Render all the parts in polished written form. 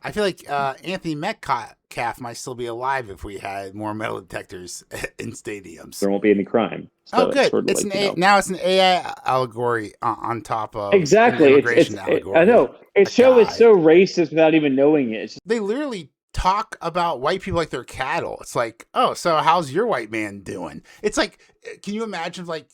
I feel like Anthony Metcalf might still be alive if we had more metal detectors in stadiums. There won't be any crime. Oh, So it's good. sort of It's like, now it's an AI allegory on top of an exactly. immigration I allegory. know. It's so racist without even knowing it. It's just, They literally talk about white people like they're cattle. It's like, oh, so how's your white man doing? It's like, can you imagine if, like,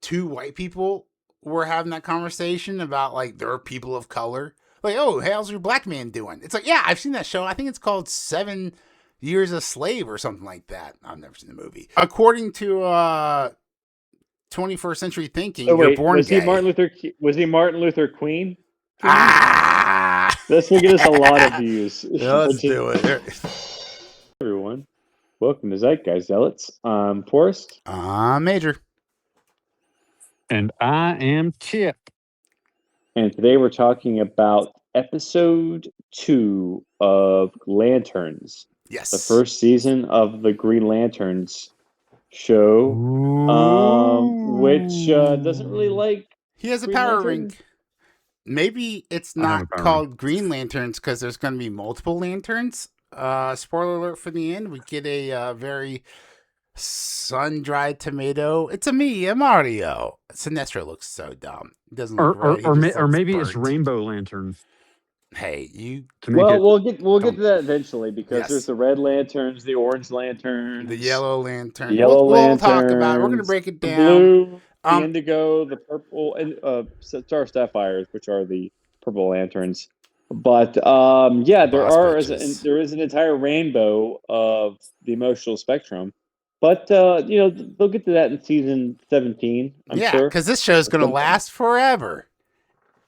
two white people were having that conversation about like their people of color? Like, oh, how's your black man doing? It's like, yeah, I've seen that show. I think it's called 7 Years a Slave or something like that. I've never seen the movie. According to 21st Century Thinking, oh you're wait, born gay. Was he Martin Luther Queen? Ah! This will get us a lot of views. Yeah, let's do it. Everyone, welcome to Zeitgeist Zealots. I'm Forrest. Major. And I am Chip. And today we're talking about episode 2 of Lanterns. Yes. The first season of the Green Lanterns show, which doesn't really like. He has a Green power Lantern? ring. Maybe it's not called Green Lanterns because there's going to be multiple lanterns. Spoiler alert for the end. We get a very sun-dried tomato. It's a Mario. Sinestro looks so dumb. It doesn't look right. Or maybe it's Rainbow Lantern. Hey, you. We'll get to that eventually because there's the red lanterns, the orange lanterns, the yellow lantern. We'll talk about it. We're going to break it down. The blue, the indigo, the purple, and Star Sapphires, which are the purple lanterns. But there is an entire rainbow of the emotional spectrum. But they'll get to that in season 17. I'm sure. Yeah, because this show is going to last forever.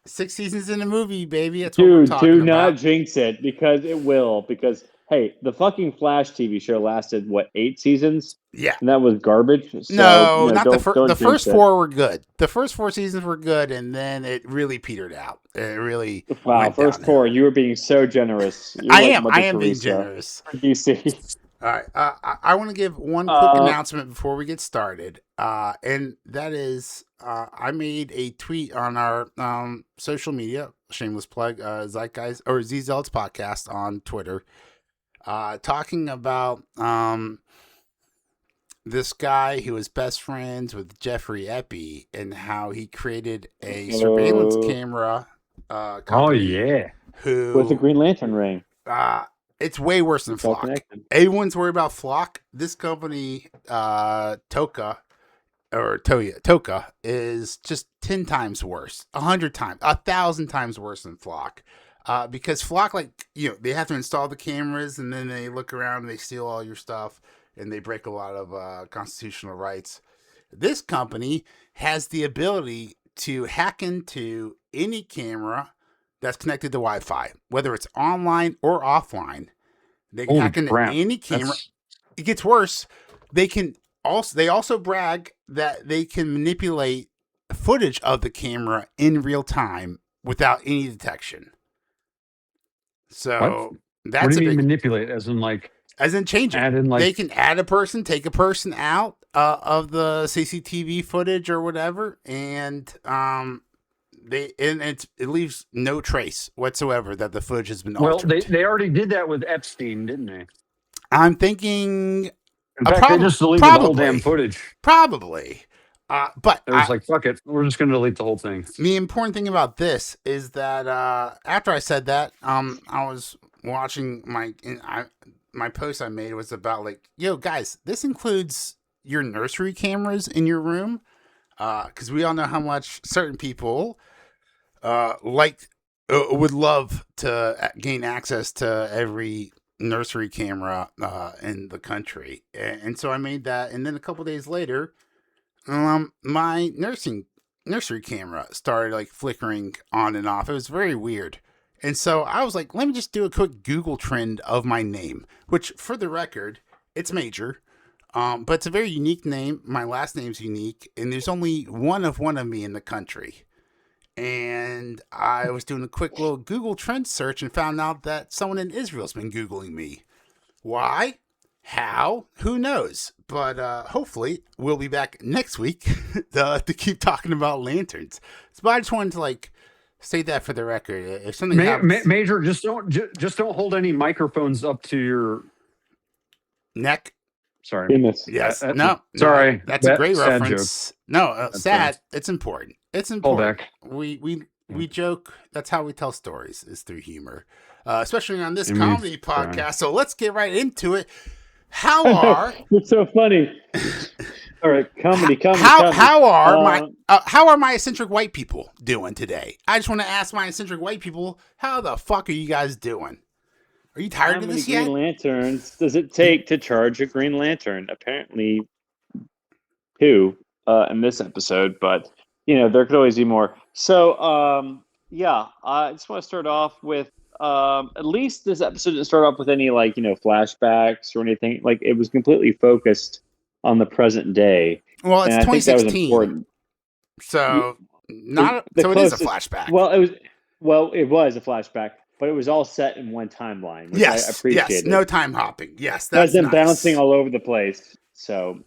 6 seasons in a movie, baby. That's what we're talking about. Do not jinx it because it will. Because hey, the fucking Flash TV show lasted 8 seasons? Yeah, and that was garbage. So, no, not the first 4 were good. The first 4 seasons were good, and then it really petered out. It really first 4. You were being so generous. I am being generous. DC. All right, I want to give one quick announcement before we get started, and that is I made a tweet on our social media, shameless plug, Zeitgeist or Z-Zealots podcast on Twitter, talking about this guy who was best friends with Jeffrey Eppy and how he created a surveillance camera company. Who with the Green Lantern ring. It's way worse than Flock. Everyone's worried about Flock. This company, Toka, is just 10 times worse, 100 times, 1,000 times worse than Flock. Because Flock, they have to install the cameras and then they look around and they steal all your stuff and they break a lot of constitutional rights. This company has the ability to hack into any camera that's connected to Wi-Fi, whether it's online or offline. They can hack into any camera. It gets worse. They also brag that they can manipulate footage of the camera in real time without any detection. So that's what do you mean manipulate? As in change it. They can add a person, take a person out of the CCTV footage or whatever, and it leaves no trace whatsoever that the footage has been altered. Well, they already did that with Epstein, didn't they? I'm thinking. In fact, they just deleted the whole damn footage. Probably. But it was fuck it. We're just going to delete the whole thing. The important thing about this is that after I said that, I was watching my post I made was about yo guys, this includes your nursery cameras in your room, because we all know how much certain people would love to gain access to every nursery camera in the country, and so I made that, and then a couple days later, my nursery camera started flickering on and off. It was very weird, and so I was like, let me just do a quick Google trend of my name, which for the record, it's Major. But it's a very unique name. My last name's unique, and there's only one of me in the country. And I was doing a quick little Google trend search and found out that someone in Israel's been Googling me. Why? How? Who knows? But hopefully we'll be back next week to keep talking about lanterns. So I just wanted to Say that for the record. If something happens, Major, just don't hold any microphones up to your neck. Sorry. Goodness. Yes. Sorry. That's a great sad reference. joke. No, sad. It's important. It's important. We joke. That's how we tell stories, is through humor, especially on this comedy podcast. So let's get right into it. How are? It's so funny. All right, comedy. How are my eccentric white people doing today? I just want to ask my eccentric white people, how the fuck are you guys doing? Are you tired of this yet? How many Green Lanterns does it take to charge a Green Lantern? Apparently, 2 in this episode, but there could always be more. So, I just want to start off with at least this episode didn't start off with any flashbacks or anything. Like, it was completely focused on the present day. Well, it's 2016. I think that was important. So it is a flashback. Well, it was a flashback, but it was all set in one timeline, which I appreciated. Yes, no time hopping. Yes, that's nice. Bouncing all over the place. So,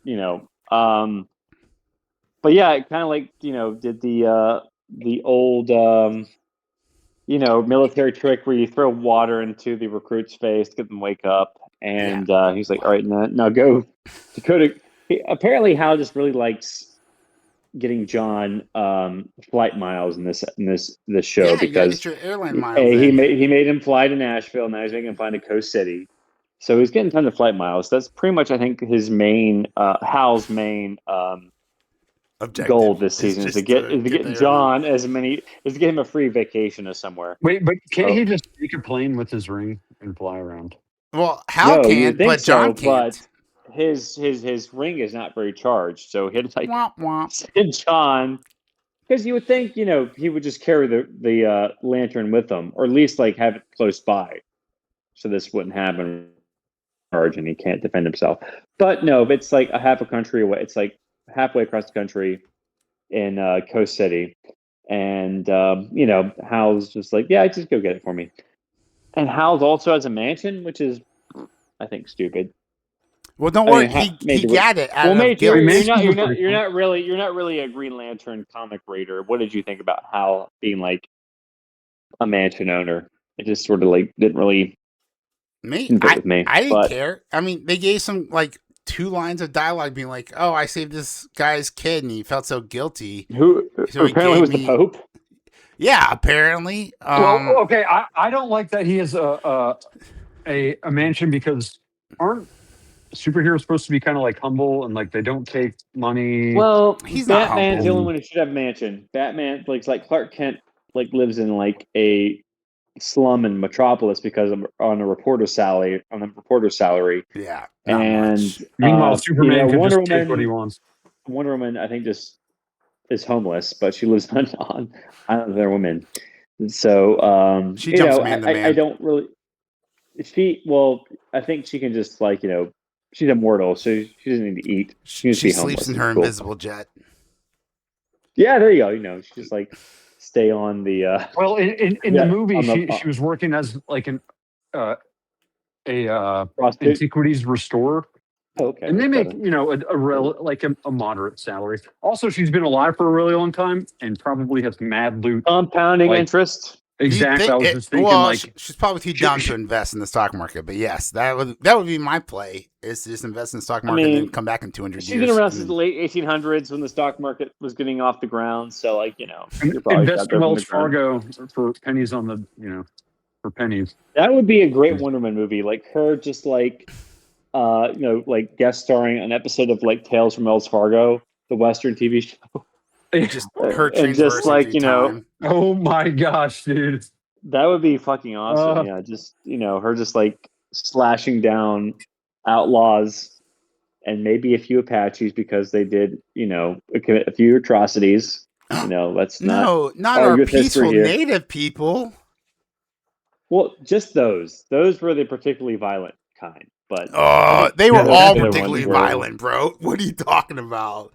but yeah, it kind of did the old military trick where you throw water into the recruit's face to get them wake up, and he's like, all right, now go to. Apparently, Hal just really likes getting John flight miles in this show because your airline miles. He made him fly to Nashville. Now he's making him fly to Coast City, so he's getting tons of flight miles. That's pretty much, I think, his main Hal's main objective goal this season is to get John to get him a free vacation of somewhere. Wait, but can't he just take a plane with his ring and fly around? Well, Hal can, but John can't. But his ring is not very charged, so he had to send John, because you would think he would just carry the lantern with him, or at least have it close by, so this wouldn't happen. Charge and he can't defend himself. But no, it's like a half a country away. It's like halfway across the country in Coast City, and Hal's just like, yeah, just go get it for me. And Hal's also has a mansion, which is, I think, stupid. Well, don't worry, he got it. Well, Major, you're not really a Green Lantern comic reader. What did you think about Hal being like a mansion owner? It just sort of didn't really with me. I didn't care. I mean, they gave some 2 lines of dialogue being like, "Oh, I saved this guy's kid, and he felt so guilty." Who apparently was the Pope? Yeah, apparently. Well, okay, I don't like that he has a mansion, because aren't superheroes supposed to be kind of humble and they don't take money? Well, Batman's the only one who should have a mansion. Batman, like Clark Kent, lives in a slum in Metropolis because on a reporter's salary. Yeah, and meanwhile, Superman can just take what he wants. Wonder Woman, I think, just is homeless, but she lives on other women. So she jumps man to man. I don't really. I think she can just she's immortal, so she doesn't need to eat. She sleeps in her invisible jet. Yeah, there you go. She's just stay on the. Well, in the movie, she was working as an antiquities restorer. Okay, and they make a moderate salary. Also, she's been alive for a really long time and probably has mad loot, compounding interest. Exactly. I was just thinking, she's probably too dumb to invest in the stock market. But yes, that would be my play, is to just invest in the stock market and then come back in 200 years. She's been around since the late 1800s when the stock market was getting off the ground. So invest in Wells Fargo for pennies on the for pennies. That would be a great Wonder Woman movie. Her just guest starring an episode of Tales from Wells Fargo, the Western TV show. Just her time. Oh my gosh, dude, that would be fucking awesome. Yeah, just her just slashing down outlaws and maybe a few Apaches because they did commit a few atrocities. Let's not our peaceful native people. Well, just those were the particularly violent kind, but they were all particularly violent, bro. What are you talking about?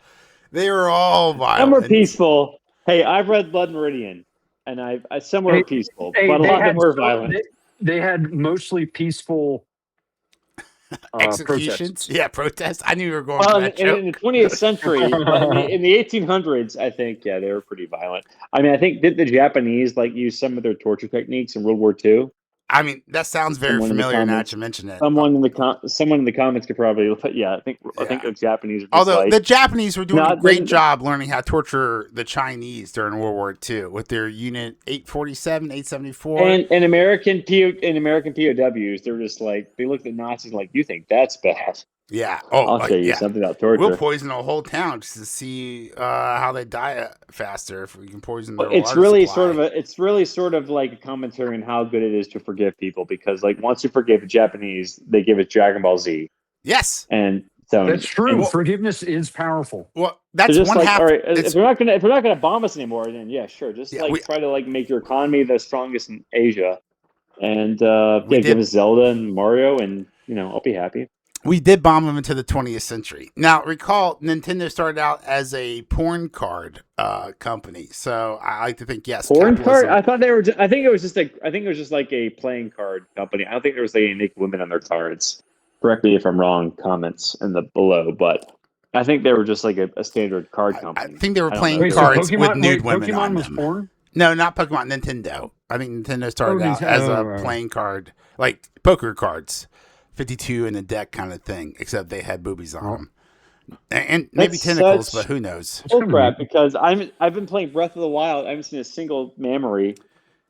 They were all violent. Some were peaceful. Hey, I've read Blood Meridian, and some were peaceful, but a lot of them were violent. They had mostly peaceful Executions. protests. Yeah, protests. I knew you were going Well, for that in the joke. 20th century, but in the 1800s, I think, yeah, they were pretty violent. I mean, I think did the Japanese like use some of their torture techniques in World War II? I mean, that sounds very Someone in the familiar now that comments, you mention it. someone in the comments could probably, yeah, I think Yeah. the Japanese are just Although like, the Japanese were doing a not great then, job learning how to torture the Chinese during World War II with their Unit 847, 874. and American POWs, they were just like, they looked at Nazis like, you think that's bad? Yeah. Oh, I'll show you yeah. something about We'll torture. poison a whole town just to see how they die faster if we can poison their It's water really supply. it's really sort of like a commentary on how good it is to forgive people, because like once you forgive the Japanese, they give it Dragon Ball Z, Yes. and so That's true. and Forgiveness is powerful. Well, they're that's just one like, half. all right, It's if they're not gonna bomb us anymore, then yeah, sure, just yeah. like try to like make your economy the strongest in Asia, and We yeah, give did us Zelda and Mario, and I'll be happy. we did bomb them into the 20th century. Now, recall Nintendo started out as a porn card company, so I like to think yes, Porn card? capitalism. I thought they were. I think it was just like a playing card company. I don't think there was any naked women on their cards. Correct me if I'm wrong. Comments in the below, but I think they were just like a standard card I company. think they were I don't know playing if Wait, they so were cards like, with nude women Pokemon on was them. porn? No, not Pokemon. Nintendo. I think Nintendo started out Nintendo. as a playing card, like poker cards, 52 in the deck kind of thing, except they had boobies on them. And maybe That's tentacles, such but who knows? bull crap, because I've been playing Breath of the Wild. I haven't seen a single mammary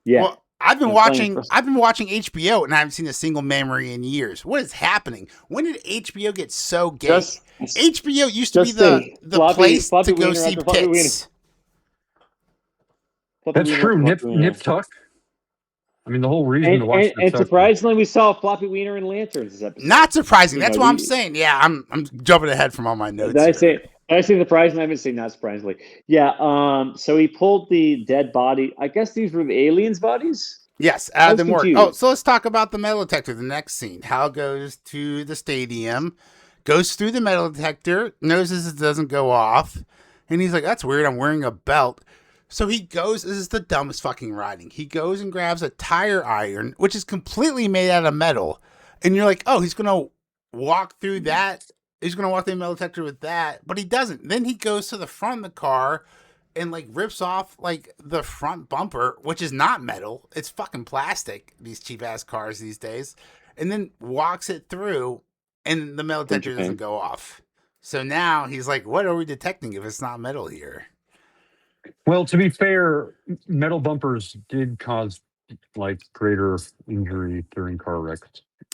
yet. Well, I've been I'm playing. watching HBO and I haven't seen a single memory in years. What is happening? When did HBO get so gay? Just HBO used to be just the place floppy to go wiener see after floppy wiener. tits. Floppy That's wiener true. after Nip floppy wiener. Tuck. I mean, the whole reason to watch Nip And Tuck. surprisingly, we saw floppy wiener and lanterns this episode. Not surprising. You That's know, what I'm saying. Yeah, I'm jumping ahead from all my notes. Did I say surprisingly? I haven't say not surprisingly. Yeah. So he pulled the dead body. I guess these were the aliens' bodies. Yes, I add was them more. confused. Oh, so let's talk about the metal detector. The next scene. Hal goes to the stadium, goes through the metal detector, notices it doesn't go off, and he's like, "That's weird. I'm wearing a belt." So he goes. This is the dumbest fucking writing. He goes and grabs a tire iron, which is completely made out of metal, and you're like, "Oh, he's gonna walk through that. He's gonna walk through the metal detector with that," but he doesn't. Then he goes to the front of the car and like rips off like the front bumper, which is not metal. It's fucking plastic, these cheap ass cars these days. And then walks it through and the metal detector doesn't go off. So now he's like, what are we detecting if it's not metal here? Well, to be fair, metal bumpers did cause like greater injury during car wrecks.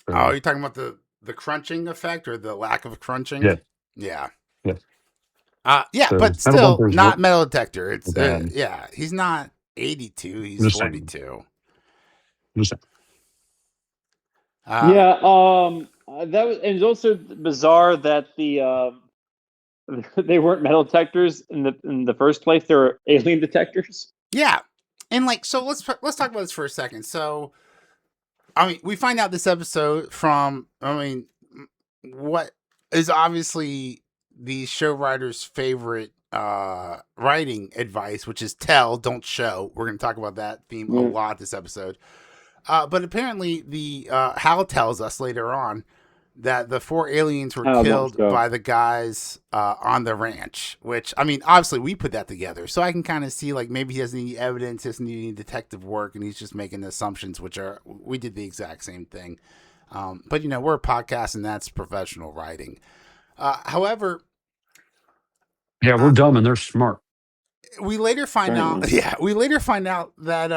So, Oh, you're talking about the crunching effect or the lack of crunching? Yeah. Yeah. Yeah. Yeah, So, but metal still bumpers not were metal detector. It's bad. yeah, he's not 82, he's Just saying. 42. Just saying. Yeah. That was, and it's also bizarre that the they weren't metal detectors in the first place. They were alien detectors. Yeah. And like, so let's talk about this for a second. So, I mean, we find out this episode from, what is obviously the show writer's favorite writing advice, which is tell, don't show. We're going to talk about that theme a lot this episode. But apparently the Hal tells us later on that the 4 aliens were killed by the guys on the ranch, which, I mean, obviously we put that together. So I can kind of see, like, maybe he doesn't need evidence, doesn't need any detective work, and he's just making assumptions, which are, we did the exact same thing. But, we're a podcast, and that's professional writing. However... Yeah, we're dumb and they're smart. We later find out that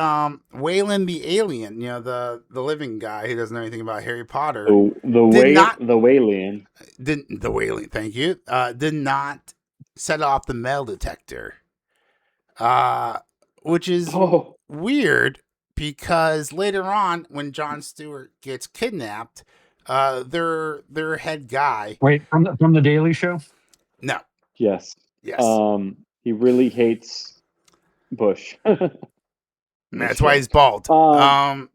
Waylon the alien, the living guy who doesn't know anything about Harry Potter, the Wayland, thank you, did not set off the metal detector, which is weird because later on when Jon Stewart gets kidnapped, their head guy. Wait, from the Daily Show? No. Yes. He really hates Bush. That's why he's bald.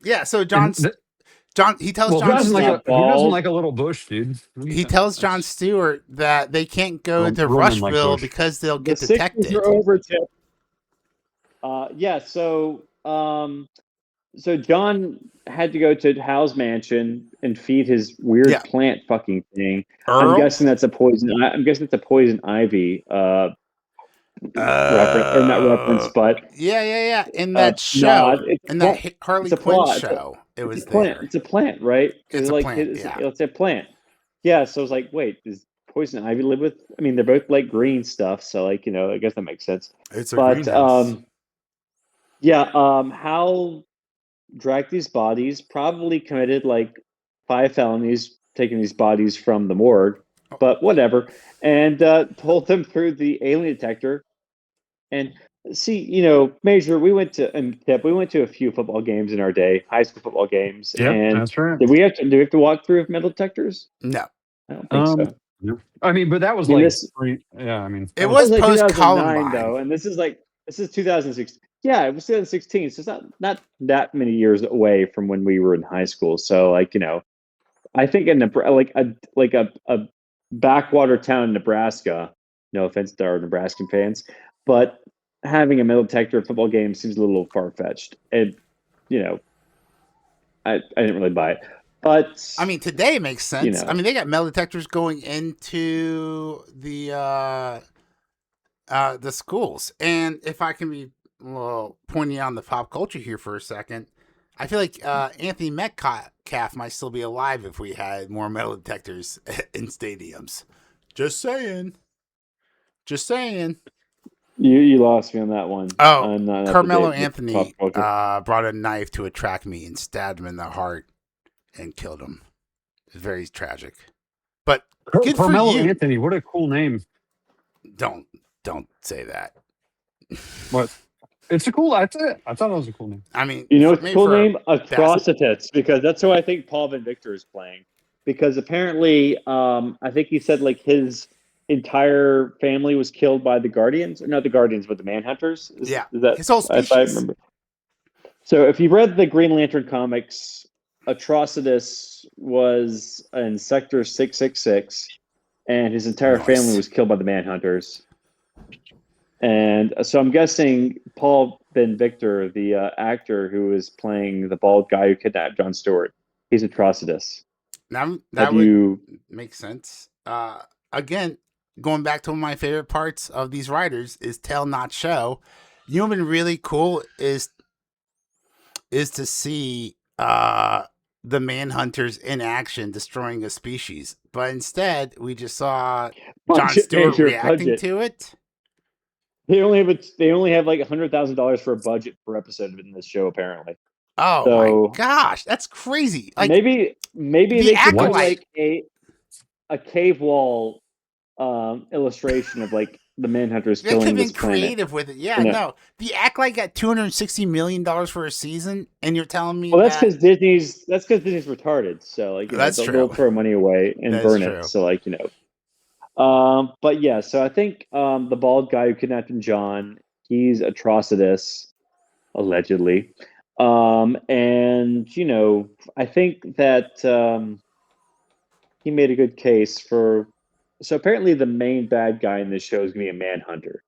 Yeah. So he tells Jon. He doesn't like a little Bush, dude. He tells Jon Stewart that they can't go to Rushville because they'll get detected. Are over tip. Yeah. So So John had to go to Hal's mansion and feed his weird plant fucking thing. I'm Earl? guessing that's a poison. I'm guessing it's a poison ivy reference, or not reference, but yeah. In that nod. show, in that Harley It's a Quinn plot. show, it It's a was plant. there. It's a plant, right? It's a plant, It's a plant. Yeah. So I was like, wait, does poison ivy live with? I mean, they're both like green stuff, so like I guess that makes sense. It's a But greenhouse. Hal dragged these bodies, probably committed like 5 felonies, taking these bodies from the morgue, but whatever, and pulled them through the alien detector. And see, Major, we went to a few football games in our day, high school football games, Yep, and that's right. did we have to walk through metal detectors? No. I don't think so. No. I mean, but that was it was like post 2009 Columbine though, and this is 2016. Yeah, it was 2016, so it's not that many years away from when we were in high school. So I think in a backwater town in Nebraska. No offense to our Nebraskan fans, but having a metal detector at football game seems a little far fetched. And I didn't really buy it. But I mean, today it makes sense. I mean, they got metal detectors going into the schools, and if I can be pointing on the pop culture here for a second, I feel like Anthony Metcalf might still be alive if we had more metal detectors in stadiums. Just saying. Just saying. You lost me on that one. Oh, I'm not Carmelo up to date with Anthony brought a knife to attract me and stabbed him in the heart and killed him. It's very tragic. But good Carmelo for you. Anthony, what a cool name. Don't say that. What? It's a cool. I thought it was a cool name. I mean, it's a cool name, Atrocitus, because that's who I think Paul Van Victor is playing. Because apparently, I think he said like his entire family was killed by the Guardians, or not the Guardians, but the Manhunters. Is that his whole species? If I remember. So if you read the Green Lantern comics, Atrocitus was in Sector 666, and his entire family was killed by the Manhunters. And so I'm guessing Paul Ben Victor, the actor who is playing the bald guy who kidnapped John Stewart, he's Atrocitus. That would make sense. Again, going back to one of my favorite parts of these writers is tell not show. You know what's been really cool is to see the Manhunters in action destroying a species. But instead, we just saw John Stewart reacting to it. They only have like $100,000 for a budget per episode in this show, apparently. Oh my gosh, that's crazy! Like maybe they could do like a cave wall illustration of like the Manhunters killing this planet. Creative with it, yeah. No, the Acolyte got $260 million for a season, and you're telling me that's because Disney's retarded. So like they'll throw money away and burn it. So like but yeah, so I think the bald guy who kidnapped John, he's Atrocitus, allegedly. And I think that he made a good case for. So apparently, the main bad guy in this show is going to be a Manhunter.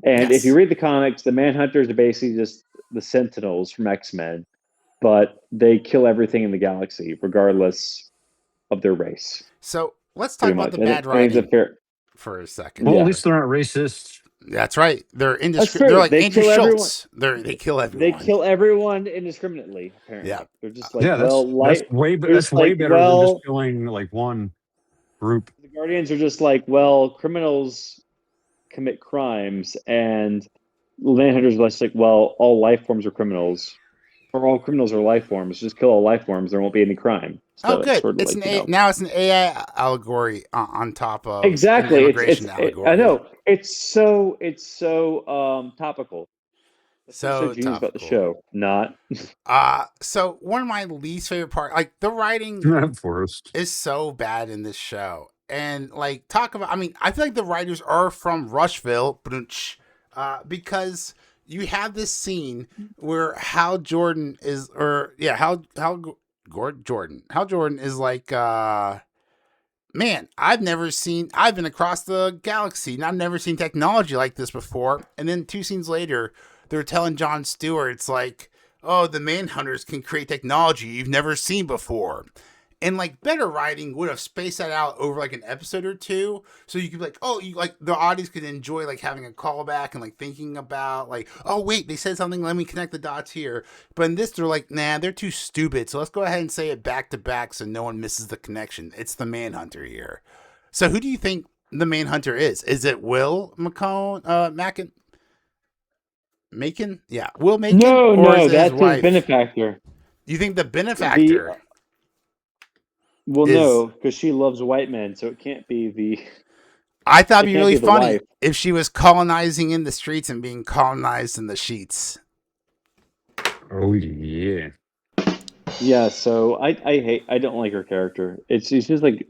And if you read the comics, the Manhunters are basically just the Sentinels from X-Men, but they kill everything in the galaxy, regardless of their race. So let's talk about the bad writing for a second. Well, at least they're not racist. That's right. They're indiscriminate. They're like Andrew Schultz. They kill everyone. They kill everyone indiscriminately. Apparently, they're just like that's way better than just killing like one group. The Guardians are just like, criminals commit crimes, and Manhunters are just like, all life forms are criminals, or all criminals are life forms. Just kill all life forms, there won't be any crime. So good. It's now it's an AI allegory on top of exactly an immigration allegory. I know it's so topical. So genius about the show, not. So one of my least favorite parts, like the writing, is so bad in this show, and like talk about. I mean, I feel like the writers are from Rushville, because you have this scene where Hal Jordan is, Hal Jordan is like, man, I've been across the galaxy and I've never seen technology like this before. And then 2 scenes later, they're telling John Stewart, it's like, oh, the Manhunters can create technology you've never seen before. And like better writing would have spaced that out over like an episode or two, so you could be like, oh, you like the audience could enjoy like having a callback and like thinking about like, oh wait, they said something, let me connect the dots here. But in this, they're like, nah, they're too stupid. So let's go ahead and say it back to back so no one misses the connection. It's the Manhunter here. So who do you think the Manhunter is? Is it Will Macon? Macon? Yeah, Will Macon, or is No, it his that's his wife? benefactor. You think the The benefactor well, is? no, because she loves white men, so it can't be the I thought it'd it be can't really be the funny wife. if she was colonizing in the streets and being colonized in the sheets. Oh yeah. Yeah, so I don't like her character. She's just like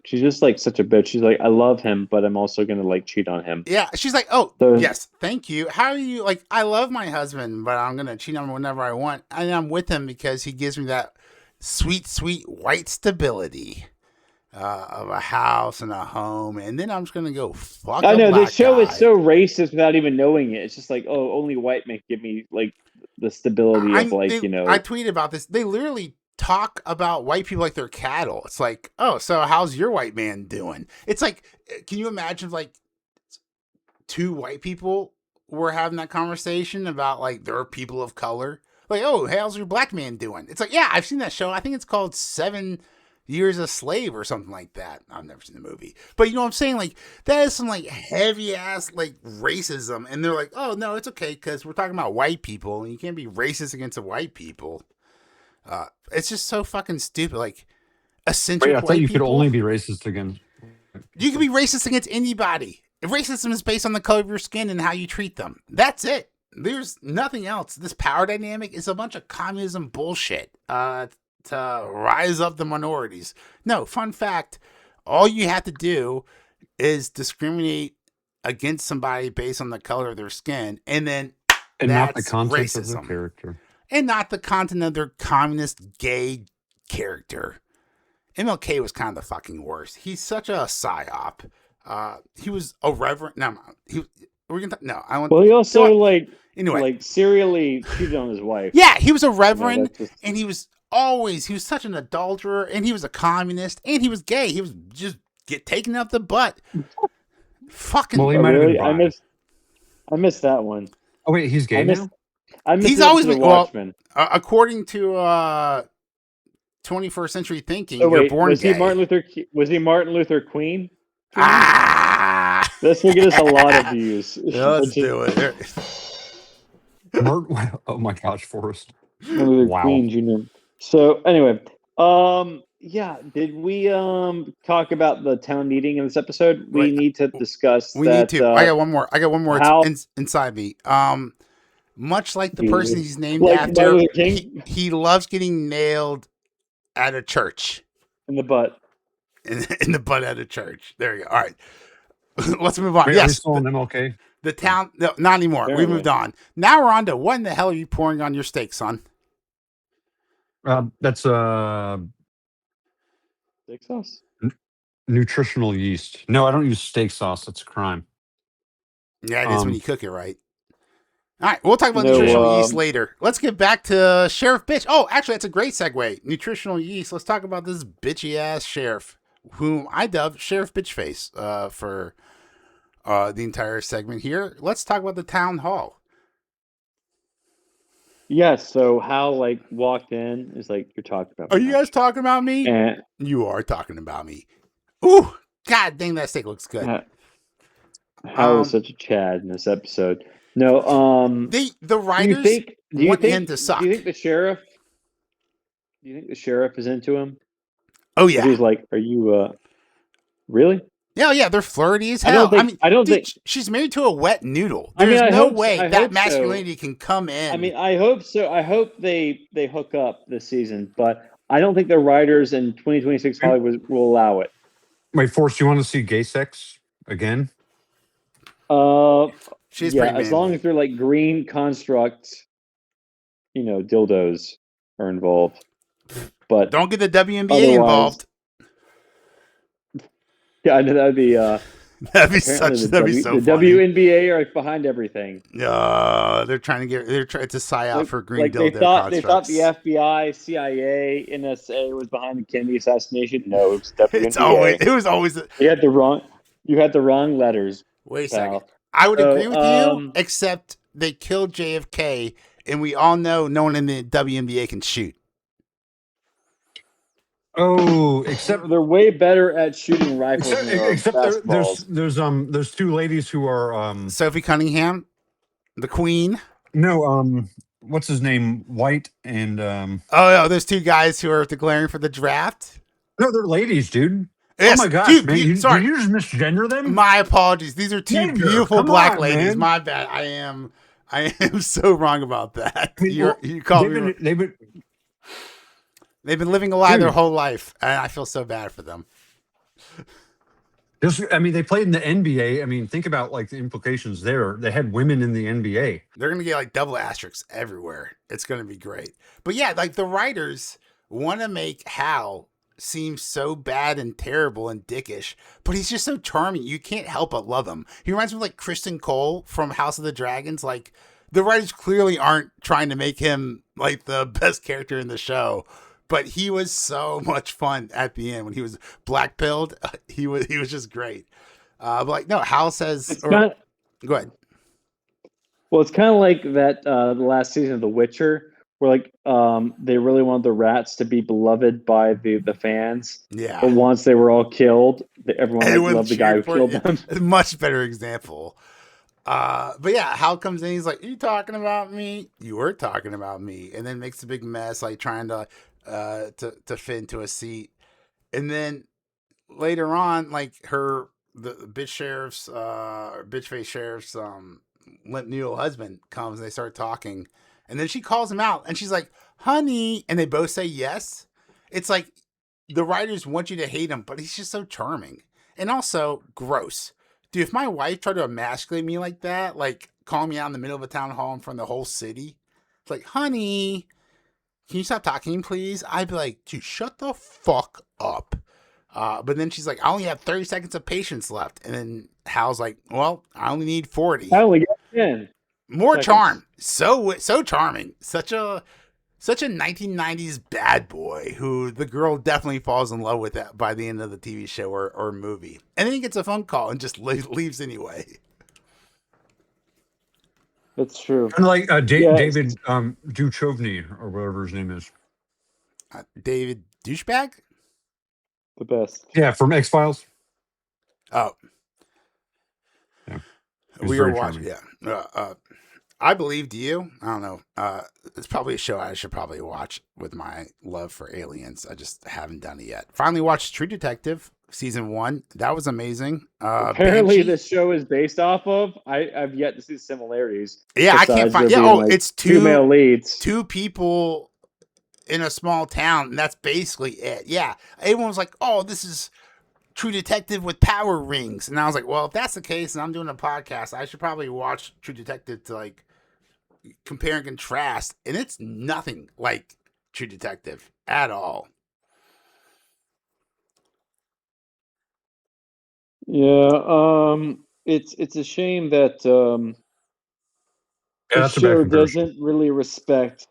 such a bitch. She's like, I love him, but I'm also gonna like cheat on him. Yeah, she's like, oh, So yes, thank you. How are you? Like, I love my husband, but I'm going to cheat on him whenever I want. And I'm with him because he gives me that sweet, sweet white stability of a house and a home. And then I'm just going to go fuck I a know this black show is guy. so racist without even knowing it. It's just like, oh, only white men give me like the stability of like, I tweeted about this. They literally talk about white people like they're cattle. It's like, oh, so how's your white man doing? It's like, can you imagine like two white people were having that conversation about like there are people of color? Like, oh, how's your black man doing? It's like, yeah, I've seen that show. I think it's called 7 Years a Slave or something like that. I've never seen the movie, but you know what I'm saying? Like, that is some like heavy ass like racism, and they're like, oh no, it's okay because we're talking about white people, and you can't be racist against the white people. It's just so fucking stupid. Like, Wait, I eccentric thought white you could people. only be racist against. You can be racist against anybody. Racism is based on the color of your skin and how you treat them. That's it. There's nothing else. This power dynamic is a bunch of communism bullshit to rise up the minorities. No, fun fact, all you have to do is discriminate against somebody based on the color of their skin, and then And not the that's content of the racism. character. And not the content of their communist gay character. MLK was kind of the fucking worst. He's such a psyop. He was a reverend. No, we're gonna. No, I want. well, he also So anyway, like serially cheated on his wife. yeah, he was a reverend, That's just and he was such an adulterer, and he was a communist, and he was gay. He was just get taken up the butt. Fucking. Well, he oh, might have been really? bi. I missed that one. Oh wait, he's gay I missed now. I missed He's the always episode been of Watchmen. according to 21st century thinking. Oh You're wait, born gay. Was he Martin Luther Queen? Ah. This will get us a lot of views. Yeah, let's do it. Oh my gosh, Forrest. Martin Luther Wow. Queen Jr. So anyway, yeah, did we talk about the town meeting in this episode? We Wait, need to discuss we that. need to. I got one more. how- It's inside me. Much like the Jesus. person he's named Like after, Martin Luther King? he loves getting nailed at a church. in the butt. In the butt at a church. There you go. All right. Let's move on. Wait, are we Yes. still on MLK? The town. No, not anymore. Apparently. We moved on. Now we're on to what in the hell are you pouring on your steak, son? That's Steak sauce. nutritional yeast. No, I don't use steak sauce. That's a crime. Yeah, it is when you cook it right. All right, we'll talk about No, nutritional yeast later. Let's get back to Sheriff Bitch. Oh, actually, that's a great segue. Nutritional yeast. Let's talk about this bitchy ass sheriff, whom I dubbed Sheriff Bitchface for the entire segment here. Let's talk about the town hall. Yes. So Hal like walked in. Is like, you're talking about. Are you guys talking about me? And You are talking about me. Ooh, god dang, that steak looks good. Hal was such a Chad in this episode. No. The writers want him to suck. Do you think the sheriff? Do you think the sheriff is into him? Oh yeah. He's like, are you? Really? Yeah, they're flirty as hell. I don't think she's married to a wet noodle. I mean, There's I no hope so. way I that hope so. masculinity can come in. I mean, I hope so. I hope they hook up this season, but I don't think the writers in 2026 Hollywood will allow it. Wait, Forrest, you want to see gay sex again? She's Yeah, pretty as long manly. as they're like green constructs, dildos are involved. But Don't get the WNBA otherwise- involved. yeah, I know that'd be That'd be Apparently, that'd be so the funny. WNBA are behind everything. They're trying to psy out for green Like they dildo thought constructs. the FBI, CIA, NSA was behind the Kennedy assassination. No, it was It WNBA. was always. You had the wrong letters, Wait a second. pal. I would agree So, with you, except they killed JFK, and we all know no one in the WNBA can shoot. Oh, except they're way better at shooting rifles than they are except basketballs. there's two ladies who are Sophie Cunningham, the Queen. no what's his name, White, and there's two guys who are declaring for the draft. no, they're ladies, dude. Yes, oh my gosh, dude, man! sorry, Did you just misgender them? My apologies. These are two beautiful black ladies. Man. My bad. I am so wrong about that. I mean, You called me. They've been living a lie their whole life, and I feel so bad for them. They played in the NBA. I mean, think about like the implications there. They had women in the NBA. They're gonna get like double asterisks everywhere. It's gonna be great. But yeah, like the writers want to make Hal seem so bad and terrible and dickish, but he's just so charming. You can't help but love him. He reminds me of like Kristen Cole from House of the Dragons. Like the writers clearly aren't trying to make him like the best character in the show. But he was so much fun at the end when he was black pilled. He was just great. But like no, Hal says. Go ahead. Well, it's kind of like that the last season of The Witcher, where like they really wanted the rats to be beloved by the fans. Yeah. But once they were all killed, everyone loved the guy who killed them. Much better example. But yeah, Hal comes in. He's like, "Are you talking about me? You were talking about me," and then makes a big mess, like trying to fit into a seat. And then later on, like the bitch sheriff's bitch face sheriff's limp noodle husband comes and they start talking, and then she calls him out and she's like, "Honey," and they both say yes. It's like the writers want you to hate him, but he's just so charming and also gross. Dude, if my wife tried to emasculate me like that, like call me out in the middle of a town hall in front of the whole city, it's like, "Honey, can you stop talking, please?" I'd be like, "Dude, shut the fuck up." But then she's like, "I only have 30 seconds of patience left." And then Hal's like, "Well, I only need 40. I only got 10. More charm. So charming. Such a 1990s bad boy who the girl definitely falls in love with by the end of the TV show or movie. And then he gets a phone call and just leaves anyway. That's true. And like David Duchovny or whatever his name is. David Douchebag? The best. Yeah, from X-Files. Oh. Yeah. We were watching. Yeah. I believed you. I don't know. It's probably a show I should probably watch with my love for aliens. I just haven't done it yet. Finally watched True Detective season 1. That was amazing. Apparently, Banshee. this show is based off of. I've yet to see similarities. Yeah, I can't find. Yeah, it's two male leads, 2 people in a small town, and that's basically it. Yeah, everyone was like, "Oh, this is True Detective with power rings," and I was like, "Well, if that's the case, and I'm doing a podcast, I should probably watch True Detective to like compare and contrast." And it's nothing like True Detective at all. Yeah, it's a shame that the show doesn't really respect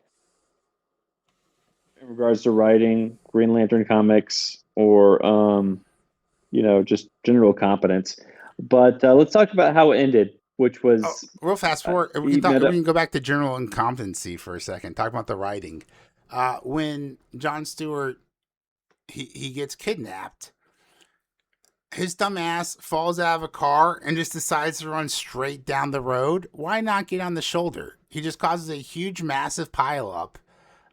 in regards to writing Green Lantern comics or just general competence. But let's talk about how it ended, which was real fast forward. We can go back to general incompetency for a second. Talk about the writing. When Jon Stewart he gets kidnapped, his dumb ass falls out of a car and just decides to run straight down the road. Why not get on the shoulder? He just causes a huge, massive pileup,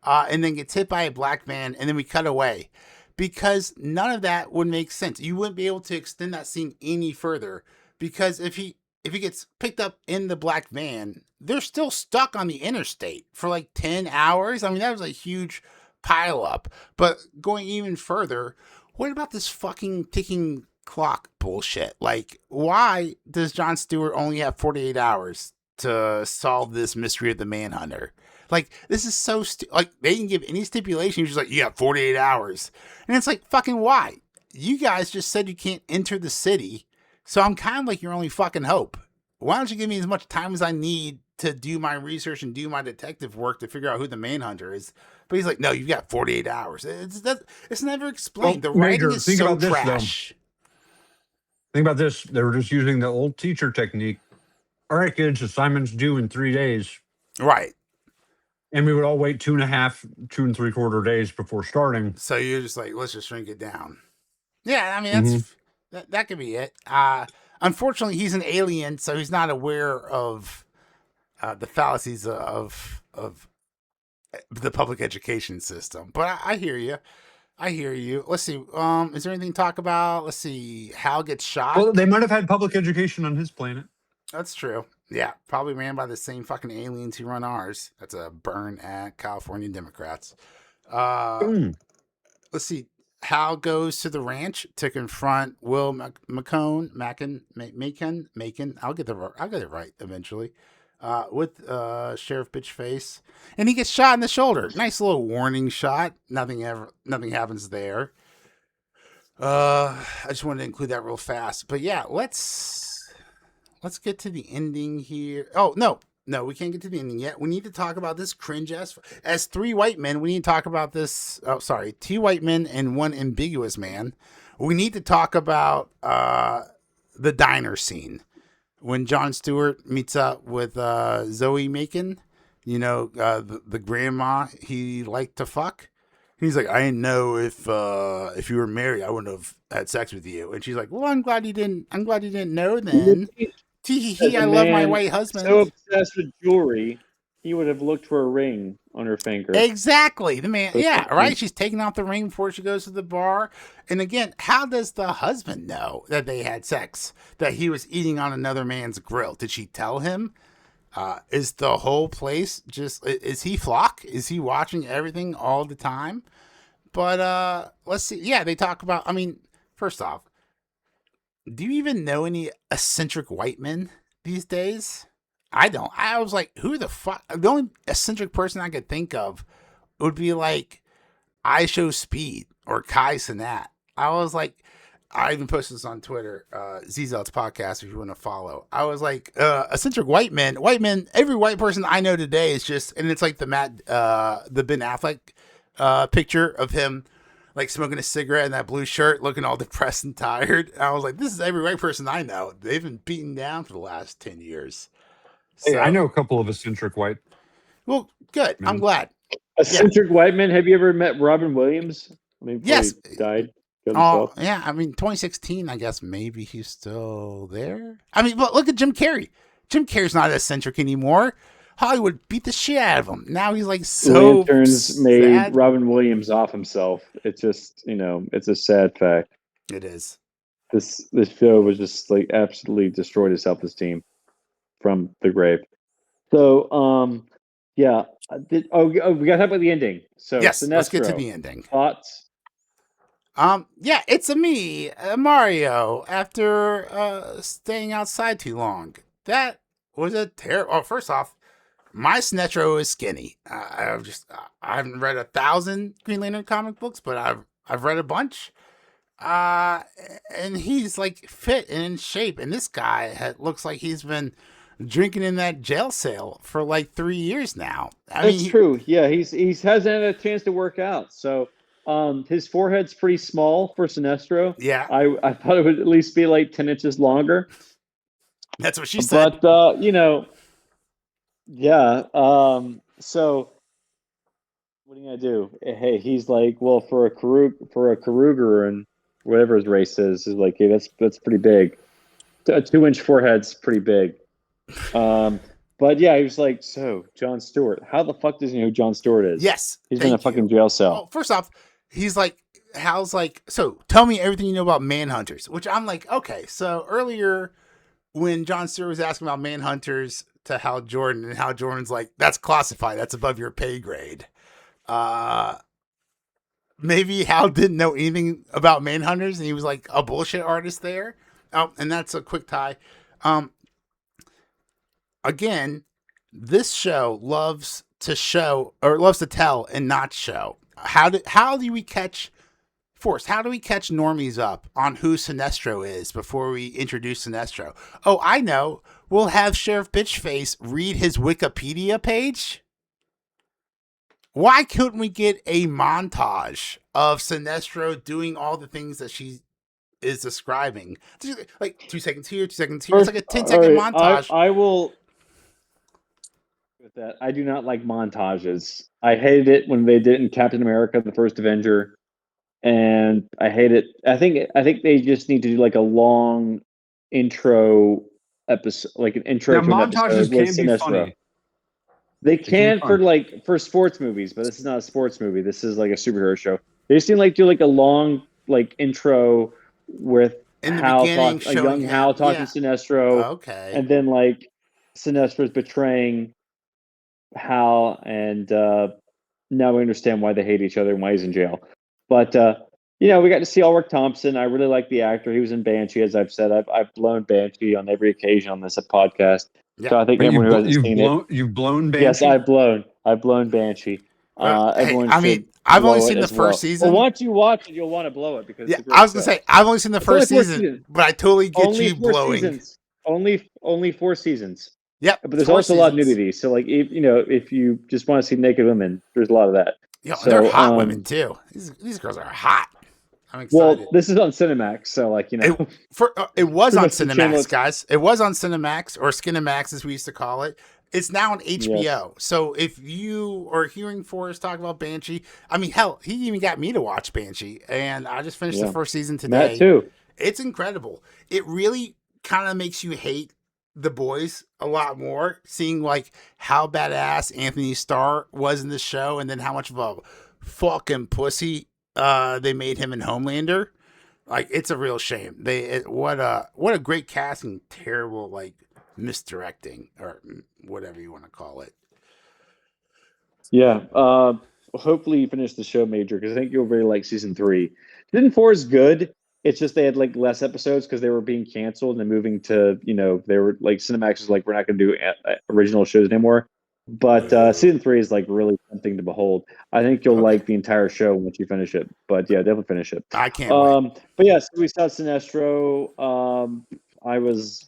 and then gets hit by a black man, and then we cut away. Because none of that would make sense. You wouldn't be able to extend that scene any further. Because if he gets picked up in the black van, they're still stuck on the interstate for like 10 hours. I mean, that was a huge pileup. But going even further, what about this fucking ticking clock bullshit? Like, why does Jon Stewart only have 48 hours to solve this mystery of the Manhunter? Like, this is so like, they didn't give any stipulation. He was just like, "You got 48 hours. And it's like, fucking why? You guys just said you can't enter the city. So I'm kind of like your only fucking hope. Why don't you give me as much time as I need to do my research and do my detective work to figure out who the Manhunter is? But he's like, no, you've got 48 hours. It's never explained. Well, The writing Major, is think so about this, though. trash. Think about this. They were just using the old teacher technique. All right, kids, assignment's due in 3 days. Right. And we would all wait 2.5, 2 3/4 days before starting. So you're just like, let's just shrink it down. Yeah, I mean, that could be it. Unfortunately, he's an alien, so he's not aware of the fallacies of the public education system. But I hear you. I hear you. Let's see. Is there anything to talk about? Let's see. Hal gets shot. Well, they might have had public education on his planet. That's true. Yeah, probably ran by the same fucking aliens who run ours. That's a burn at California Democrats. Let's see. Hal goes to the ranch to confront Will Macon. I'll get it right eventually. With Sheriff Bitchface, and he gets shot in the shoulder. Nice little warning shot. Nothing happens there. I just wanted to include that real fast. But yeah, let's get to the ending here. Oh no, we can't get to the ending yet. We need to talk about this cringe as three white men. We need to talk about this. Oh, sorry, 2 white men and 1 ambiguous man. We need to talk about the diner scene when Jon Stewart meets up with Zoe Macon. You know, the grandma he liked to fuck. He's like, I didn't know if you were married, I wouldn't have had sex with you. And she's like, well, I'm glad you didn't know then. Tee I love my white husband. So obsessed with jewelry, he would have looked for a ring on her finger. Exactly. The man, yeah, right? She's taking off the ring before she goes to the bar. And again, how does the husband know that they had sex? That he was eating on another man's grill? Did she tell him? Is the whole place just, is he flock? Is he watching everything all the time? But let's see. Yeah, they talk about, I mean, first off, do you even know any eccentric white men these days? I don't. I was like, who the fuck? The only eccentric person I could think of would be like I Show Speed or Kai Cenat. I was like, I even posted this on Twitter, ZZL's podcast, if you want to follow. I was like, eccentric white men, every white person I know today is just, and it's like the Ben Affleck picture of him like smoking a cigarette in that blue shirt, looking all depressed and tired. I was like, this is every white person I know. They've been beaten down for the last 10 years. So, hey, I know a couple of eccentric white. Well, good. Men. I'm glad. Eccentric white men. Have you ever met Robin Williams? I mean, yes. He died. Oh, yeah. I mean, 2016, I guess maybe he's still there. I mean, but look at Jim Carrey. Jim Carrey's not eccentric anymore. Hollywood beat the shit out of him. Now he's like so Lanterns made Robin Williams off himself. It's just, it's a sad fact. It is. This show was just like absolutely destroyed his self-esteem from the grave. So, yeah. We got to talk about the ending. So, yes, Sinestro, let's get to the ending. Thoughts? Yeah, it's me, Mario, after staying outside too long. That was a terrible. Oh, first off, my Sinestro is skinny. I haven't read 1,000 Green Lantern comic books, but I've read a bunch. And he's like fit and in shape, and this guy looks like he's been drinking in that jail cell for like 3 years now. That's true. Yeah, he hasn't had a chance to work out. So, his forehead's pretty small for Sinestro. Yeah, I thought it would at least be like 10 inches longer. That's what she said. But yeah. So what are you gonna do? Hey, he's like, well, for a Karuger and whatever his race is like, hey, that's pretty big. A 2-inch forehead's pretty big. But yeah, he was like, so Jon Stewart, how the fuck does he know who Jon Stewart is? Yes, he's in a fucking jail cell. Well, first off, he's like, Hal's like, so tell me everything you know about Manhunters, which I'm like, okay. So earlier when Jon Stewart was asking about Manhunters to Hal Jordan, and Hal Jordan's like, that's classified, that's above your pay grade. Maybe Hal didn't know anything about Manhunters, and he was like a bullshit artist there. Oh, and that's a quick tie. Again, this show loves to tell and not show. How do we catch Forrest, how do we catch normies up on who Sinestro is before we introduce Sinestro? Oh, I know. We'll have Sheriff Bitchface read his Wikipedia page. Why couldn't we get a montage of Sinestro doing all the things that she is describing? Like 2 seconds here, 2 seconds here. It's like a 10-second montage. I will with that. I do not like montages. I hated it when they did it in Captain America: The First Avenger, and I hate it. I think they just need to do like a long intro episode, like an intro to an montages episode with can be Sinestro. funny. They can for sports movies, but this is not a sports movie. This is like a superhero show. They just seem like do like a long like intro with in the Hal beginning, a young Hal talking to Sinestro. Okay. And then like Sinestro's betraying Hal, and now we understand why they hate each other and why he's in jail. But we got to see Ulrich Thompson. I really like the actor. He was in Banshee, as I've said. I've blown Banshee on every occasion on this podcast. Yeah. So I think everyone who hasn't seen it, you've blown Banshee. Yes, I've blown Banshee. Everyone I've only seen the first season. Well, once you watch it, you'll want to blow it because it's a great I was gonna show. say I've only seen the first season, but I totally get you blowing. Seasons. Only 4 seasons. Yeah, but there's also a lot of nudity. So like if you just want to see naked women, there's a lot of that. Yeah, so, they're hot women too. These girls are hot. I'm excited. Well, this is on Cinemax, so like it was on Cinemax, guys. It was on Cinemax or Skinemax, as we used to call it. It's now on HBO. Yes. So if you are hearing Forrest talk about Banshee, I mean, hell, he even got me to watch Banshee, and I just finished the first season today. That too. It's incredible. It really kind of makes you hate the boys a lot more, seeing like how badass Anthony Starr was in the show, and then how much of a fucking pussy they made him in Homelander. Like, it's a real shame. What a great casting, terrible like misdirecting or whatever you want to call it. Yeah. Hopefully you finish the show, Major, because I think you'll really like season 3. Season 4 is good. It's just they had like less episodes because they were being canceled and moving to, they were like Cinemax was like, we're not going to do original shows anymore. But season 3 is like really something to behold. I think you'll like the entire show once you finish it. But yeah, definitely finish it. I can't wait. But yeah, so we saw Sinestro. I was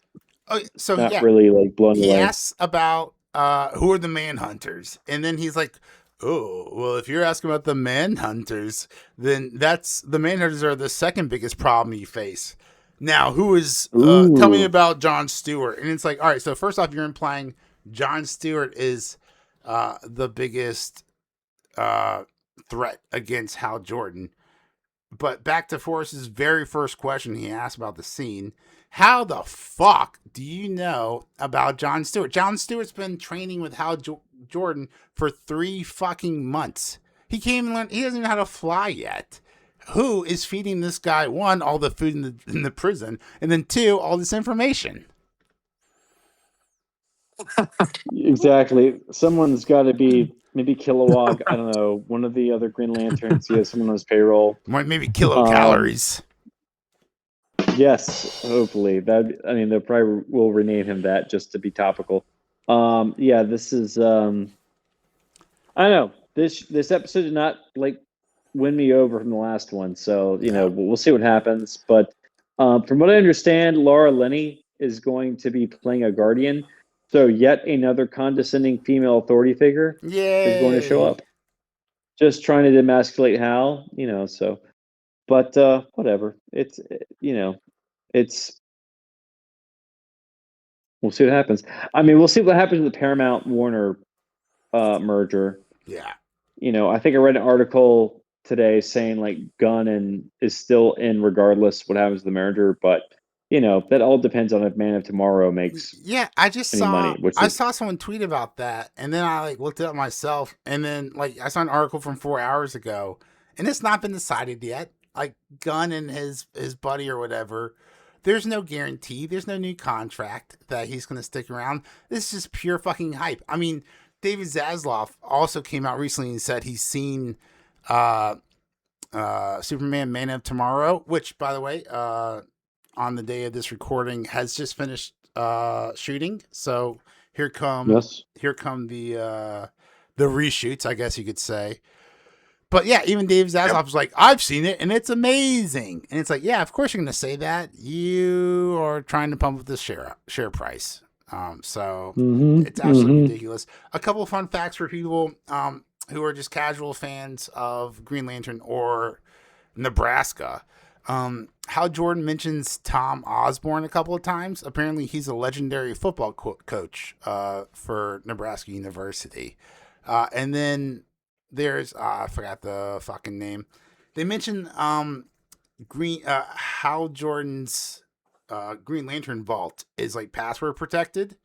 not really like blown away. He asks about who are the Manhunters, and then he's like, oh, well, if you're asking about the Manhunters, then the Manhunters are the second biggest problem you face. Now, who is, tell me about Jon Stewart. And it's like, all right, so first off, you're implying Jon Stewart is the biggest threat against Hal Jordan. But back to Forrest's very first question he asked about the scene. How the fuck do you know about Jon Stewart? Jon Stewart's been training with Hal Jordan for 3 fucking months. He can't even learn. He doesn't even know how to fly yet. Who is feeding this guy, 1, all the food in the prison, and then 2, all this information? Exactly. Someone's got to be, maybe Kilowog. I don't know. One of the other Green Lanterns. He has someone on his payroll. Maybe kilocalories. Yes, hopefully. They probably will rename him that just to be topical. Yeah, this is. I don't know. This episode did not like win me over from the last one, so we'll see what happens. But from what I understand, Laura Linney is going to be playing a Guardian. So yet another condescending female authority figure is going to show up. Just trying to demasculate Hal, so. But whatever. It's, we'll see what happens. I mean, we'll see what happens with the Paramount-Warner merger. Yeah. I think I read an article today saying like Gunn is still in regardless what happens to the merger, but that all depends on if Man of Tomorrow makes I just saw money. I saw someone tweet about that, and then I like looked it up myself, and then like I saw an article from 4 hours ago, and it's not been decided yet. Like Gunn and his buddy or whatever, there's no guarantee, there's no new contract that he's going to stick around. This is just pure fucking hype. I mean, David Zaslav also came out recently and said he's seen Superman Man of Tomorrow, which, by the way, on the day of this recording has just finished shooting. So here come the reshoots, I guess you could say. But yeah, even Dave Zaslav was like, I've seen it and it's amazing. And it's like, yeah, of course you're going to say that. You are trying to pump up the share price. So it's absolutely ridiculous. A couple of fun facts for people who are just casual fans of Green Lantern or Nebraska. Hal Jordan mentions Tom Osborne a couple of times. Apparently, he's a legendary football coach for Nebraska University. And then there's I forgot the fucking name. They mentioned Hal Jordan's Green Lantern vault is like password protected,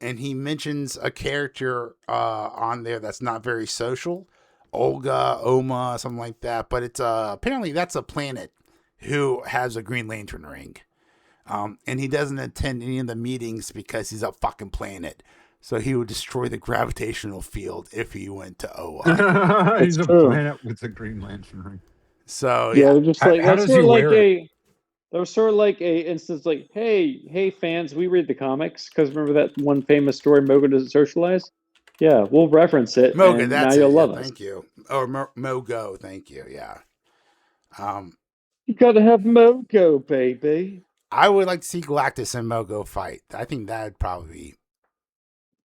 and he mentions a character on there that's not very social, Olga, Oma, something like that. But it's apparently that's a planet who has a Green Lantern ring. And he doesn't attend any of the meetings because he's a fucking planet. So he would destroy the gravitational field if he went to Oa. He's a planet with a Green Lantern ring. So yeah, they're just like how does he wear it? That was sort of like a instance like, hey fans, we read the comics because remember that one famous story, Mogo Doesn't Socialize? Yeah, we'll reference it. Moga, and that's now you'll it. love Yeah, us. thank you. Or Mogo, thank you. Yeah. You gotta have Mogo, baby. I would like to see Galactus and Mogo fight. I think that'd probably be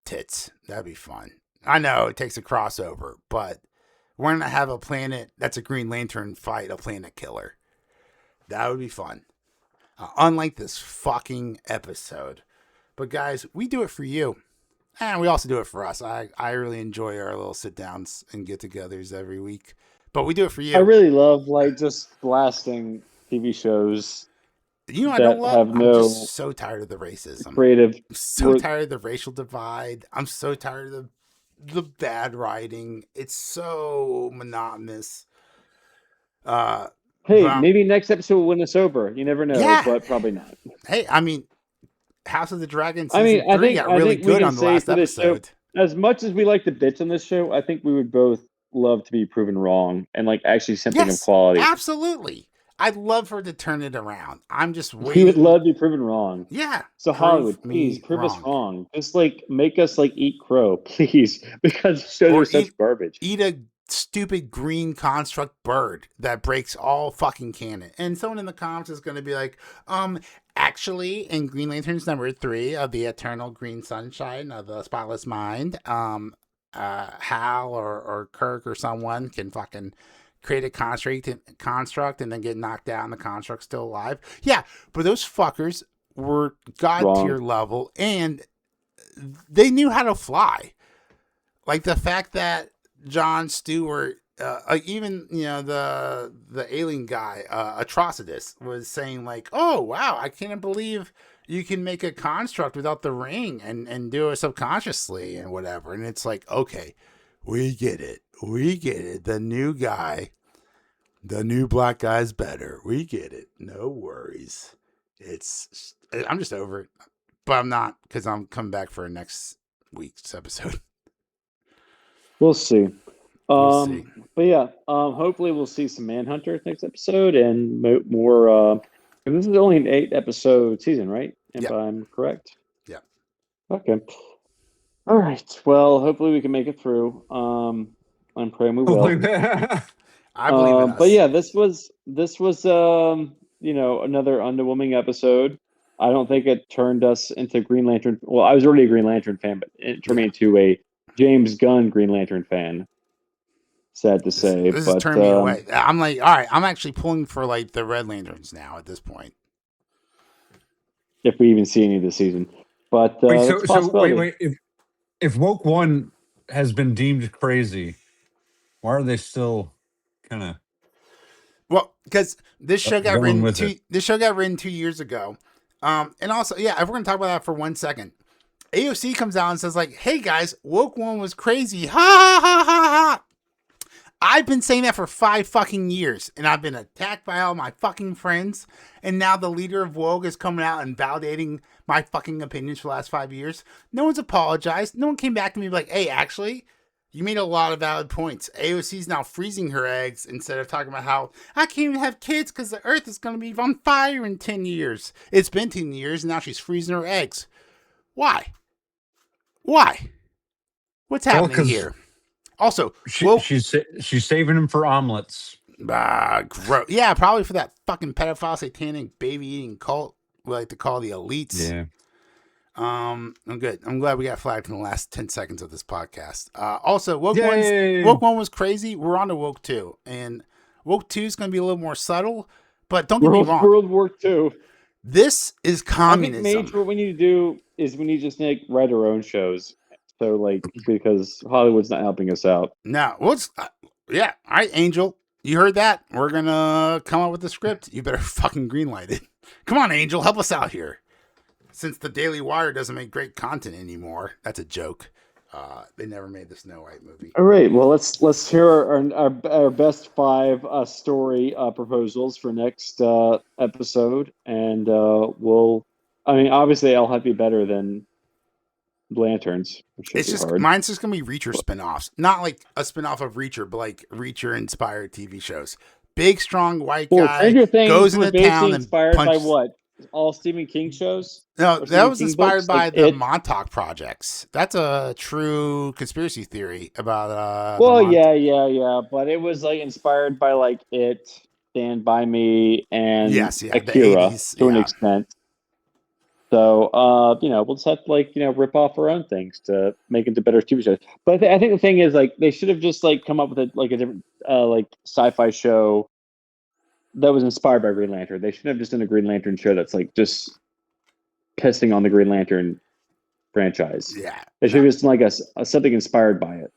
tits. That'd be fun. I know it takes a crossover, but we're gonna have a planet that's a Green Lantern fight a planet killer. That would be fun. Unlike this fucking episode. But guys, we do it for you. And we also do it for us. I really enjoy our little sit downs and get togethers every week. But we do it for you. I really love like just blasting TV shows. You know, I don't love. I'm just so tired of the racism. Creative. I'm so tired of the racial divide. I'm so tired of the bad writing. It's so monotonous. Maybe next episode will win us over. You never know, but probably not. Hey, I mean, House of the Dragon season 3 got really good on the last episode. Show, as much as we like to bitch on this show, I think we would both love to be proven wrong and like actually something of quality. Absolutely. I'd love for it to turn it around. I'm just waiting. We would love to be proven wrong. Yeah. So Hollywood, please prove us wrong. Just like make us like eat crow, please, because shows are such garbage. Eat a stupid green construct bird that breaks all fucking canon. And someone in the comments is going to be like, actually, in Green Lanterns #3 of the Eternal Green Sunshine of the Spotless Mind, Hal or Kirk or someone can fucking create a construct and then get knocked out and the construct's still alive. Yeah, but those fuckers were god tier level and they knew how to fly. Like the fact that John Stewart, even the alien guy, Atrocitus, was saying like, "Oh wow, I can't believe you can make a construct without the ring and do it subconsciously and whatever." And it's like, okay, we get it. The new guy, the new black guy's better. We get it. No worries. I'm just over it, but I'm not because I'm coming back for next week's episode. We'll see. But yeah, hopefully we'll see some Manhunter next episode and more. This is only an 8-episode season, right? If I'm correct. Yeah. Okay. All right. Well, hopefully we can make it through. I'm praying we will. I believe in us. But yeah, this was another underwhelming episode. I don't think it turned us into Green Lantern. Well, I was already a Green Lantern fan, but it turned me into a James Gunn Green Lantern fan. Sad to say. This has turned me away. I'm like, all right, I'm actually pulling for like the Red Lanterns now at this point. If we even see any of the season. But wait. If Woke One has been deemed crazy, why are they still kind of? Well, because this show got written 2 years ago. And also, if we're gonna talk about that for 1 second. AOC comes out and says like, "Hey guys, Woke One was crazy." Ha ha ha ha ha. I've been saying that for 5 fucking years, and I've been attacked by all my fucking friends, and now the leader of Woke is coming out and validating my fucking opinions for the last 5 years. No one's apologized. No one came back to me like, "Hey, actually, you made a lot of valid points. AOC's now freezing her eggs instead of talking about how I can't even have kids because the earth is going to be on fire in 10 years. It's been 10 years, and now she's freezing her eggs. Why? What's happening here? Also, she's saving him for omelets. Yeah, probably for that fucking pedophile, satanic, baby eating cult we like to call the elites. Yeah. I'm good. I'm glad we got flagged in the last 10 seconds of this podcast. Also, Woke Yay! 1 was crazy. We're on to Woke 2. And Woke 2 is going to be a little more subtle, but don't get me wrong. World War II. This is communism. I think major what we need to do is we need to just write our own shows. So, like, because Hollywood's not helping us out. No. Yeah. All right, Angel. You heard that? We're going to come up with the script. You better fucking greenlight it. Come on, Angel. Help us out here. Since the Daily Wire doesn't make great content anymore, that's a joke. They never made the Snow White movie. All right, well let's hear our best 5 story proposals for next episode, and obviously I'll have to be better than Lanterns. It's just hard. Mine's just gonna be Reacher spinoffs, not like a spinoff of Reacher, but like Reacher inspired TV shows. Big, strong white guy goes into town and inspired by what? All Stephen King shows? No, that was inspired by the Montauk Projects. That's a true conspiracy theory about. Yeah, but it was like inspired by like It, Stand By Me, and Akira to an extent. So we'll just have to rip off our own things to make into better TV shows. But I think the thing is they should have just come up with a different sci-fi show that was inspired by Green Lantern. They should have just done a Green Lantern show that's just pissing on the Green Lantern franchise. Yeah. It should have just done something inspired by it,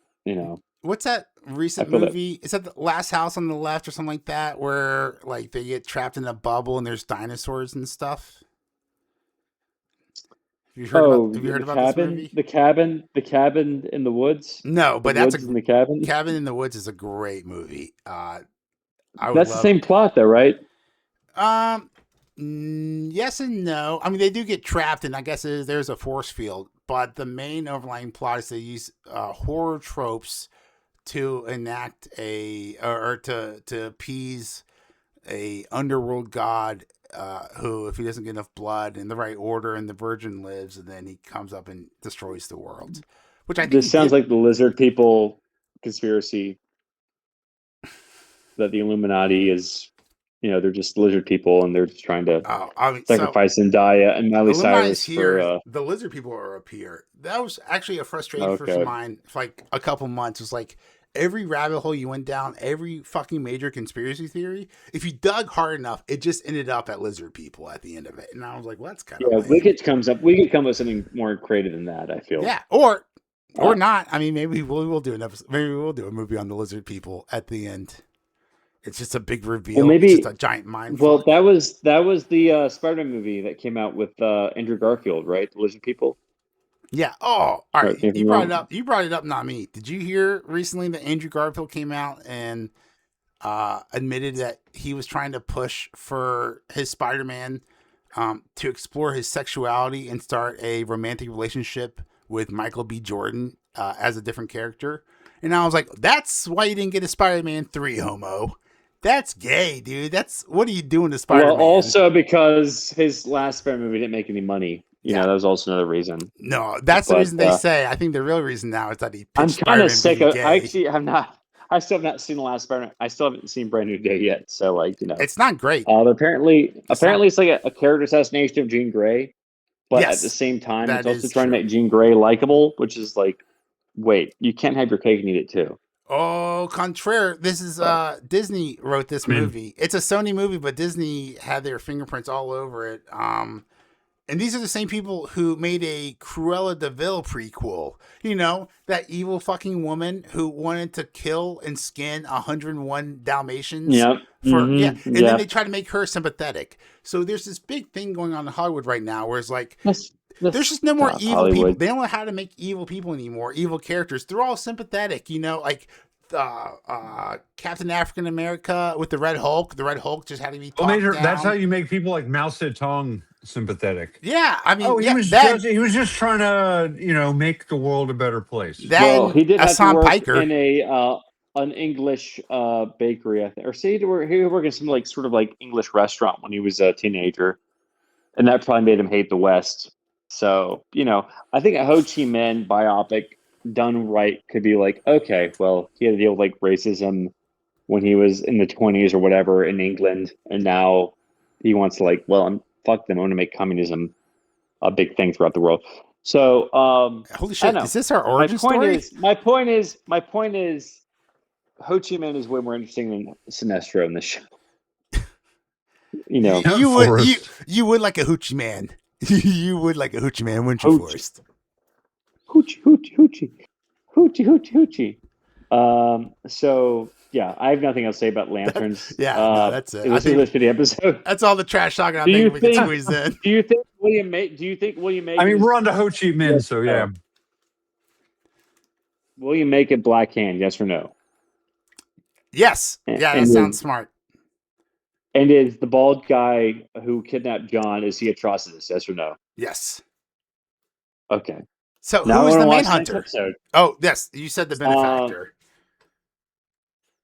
What's that recent movie? Is that The Last House on the Left or something like that, where they get trapped in a bubble and there's dinosaurs and stuff? Have you heard about this movie? The cabin in the woods? No, but that's in the cabin. Cabin in the Woods is a great movie. That's the same plot, though, right? Yes and no. I mean, they do get trapped, and I guess there's a force field. But the main overlying plot is they use horror tropes to enact to appease a underworld god who, if he doesn't get enough blood in the right order, and the virgin lives, and then he comes up and destroys the world. Which I think this sounds like the lizard people conspiracy. That the Illuminati is, they're just lizard people, and they're just trying to sacrifice Zendaya and Miley Cyrus for. The lizard people are up here. That was actually a frustration for mine for a couple months. It was every rabbit hole you went down, every fucking major conspiracy theory, if you dug hard enough, it just ended up at lizard people at the end of it. And I was like, well, that's kind of lame. Wicked comes up. We could come up with something more creative than that, I feel. Yeah, or not. I mean, maybe we'll do an episode. Maybe we'll do a movie on the lizard people at the end. It's just a big reveal. Well, maybe it's just a giant mind. Well, that was the Spiderman movie that came out with Andrew Garfield, right? The Lizard People. Yeah. Oh, all right. You brought it up. You brought it up, not me. Did you hear recently that Andrew Garfield came out and admitted that he was trying to push for his Spider-Man to explore his sexuality and start a romantic relationship with Michael B. Jordan as a different character? And I was like, that's why you didn't get a Spider-Man 3, homo. That's gay, dude. What are you doing to Spider-Man? Well, also because his last Spider-Man movie didn't make any money. That was also another reason. No, that's the reason they say. I think the real reason now is that he pitched Spider-Man. I'm kind of sick of. I still have not seen the last Spider-Man. I still haven't seen Brand New Day yet. So it's not great. Apparently, it's like a character assassination of Jean Grey, but at the same time, it's also trying to make Jean Grey likable, which is wait, you can't have your cake and eat it too. Oh, contraire. This is Disney wrote this movie. It's a Sony movie, but Disney had their fingerprints all over it. And these are the same people who made a Cruella de Vil prequel. That evil fucking woman who wanted to kill and skin 101 Dalmatians. Yep. And then they try to make her sympathetic. So there's this big thing going on in Hollywood right now where it's there's just no more evil Hollywood. people. They don't know how to make evil people anymore, evil characters. They're all sympathetic, Captain African America with the Red Hulk. The Red Hulk just had to be talked down. That's how you make people like Mao Zedong sympathetic. Yeah, I mean, he was just trying to, make the world a better place. He did have to work in an English bakery, I think, or he worked in some sort of English restaurant when he was a teenager, and that probably made him hate the West. So I think a Ho Chi Minh biopic done right, could be like, okay, well, he had to deal with like racism when he was in the 20s or whatever in England, and now he wants to like, well, fuck them. I want to make communism a big thing throughout the world. So Holy I shit! don't know. Is this our origin story? My point is, Ho Chi Minh is way more interesting than Sinestro in this show. You know, You would like a hoochie man. You would like a hoochie man, wouldn't you, Hooch. Forrest? Hoochie. So yeah, I have nothing else to say about lanterns. That's it. This is a shitty episode. That's all the trash talking I think we can squeeze in. Do you think William Macon? I mean, we're on to Ho Chi Minh, Yes, so yeah. William Macon Black Hand, yes or no? Yes. Yeah, that sounds smart. And is the bald guy who kidnapped John, is he Atrocitus, yes or no? Yes. Okay. So who is the Manhunter? Oh, yes. You said the benefactor.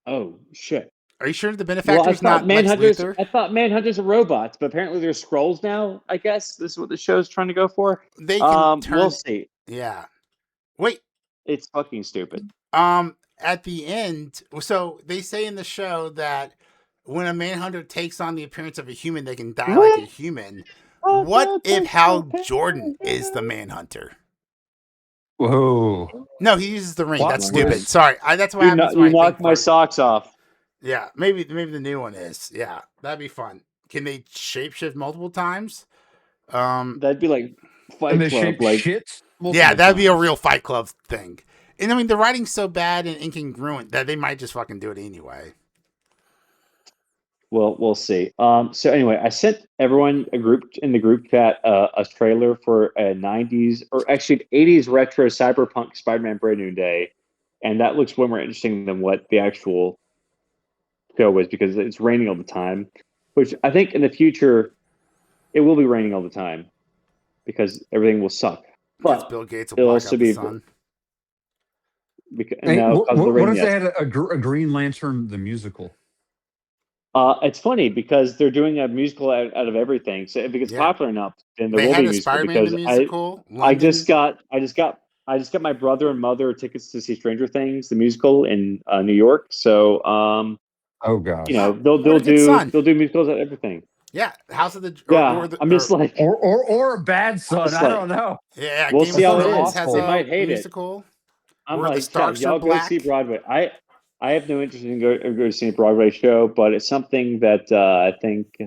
Oh, shit. Are you sure the benefactor's not Lex Luthor? I thought Manhunters are robots, but apparently they're Skrulls now, I guess. This is what the show's trying to go for. They can turn... We'll see. Yeah. Wait. It's fucking stupid. At the end, so they say in the show that when a Manhunter takes on the appearance of a human, they can die like a human. What if Hal Jordan is the Manhunter? Whoa. No, he uses the ring. That's stupid. Sorry. That's what happens when you knocked my socks off. Yeah, maybe the new one is. Yeah, that'd be fun. Can they shapeshift multiple times? That'd be like Fight Club. Like, shit? Yeah, that'd be a real Fight Club thing. And I mean, the writing's so bad and incongruent that they might just fucking do it anyway. Well, we'll see. So anyway, I sent everyone in the group chat a trailer for a 90s or actually 80s retro cyberpunk Spider-Man Brand New Day, and that looks way more interesting than what the actual show was because it's raining all the time. Which I think in the future it will be raining all the time because everything will suck. But Bill Gates will black out the sun. What if they had a Green Lantern the musical? It's funny because they're doing a musical out of everything. So if it gets popular enough, then there will be a musical. Because musical, I just got my brother and mother tickets to see Stranger Things the musical in New York. So oh gosh, they'll do musicals out of everything. Yeah, House of the I'm just like or a bad son. I don't know. Yeah, we'll see how it is. Has they might hate musical. I'm like, y'all go see Broadway. I have no interest in going to see a Broadway show, but it's something that I think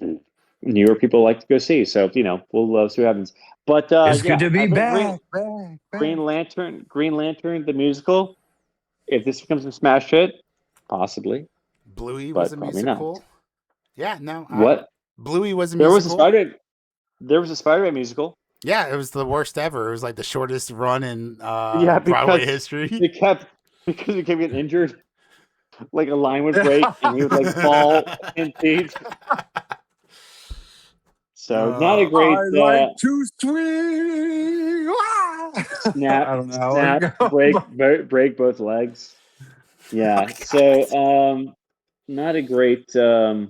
New York people like to go see. So we'll see what happens. But it's good to be back. Green Lantern, the musical. If this becomes a smash hit, possibly. Bluey was a musical. Not. Yeah, no. What? Bluey was a musical. There was a Spider-Man musical. Yeah, it was the worst ever. It was like the shortest run in Broadway history. Because he kept getting injured. Like a line would break and he would like fall in feet. So not a great I like to swing. Snap, I don't know. break both legs. Yeah. So not a great that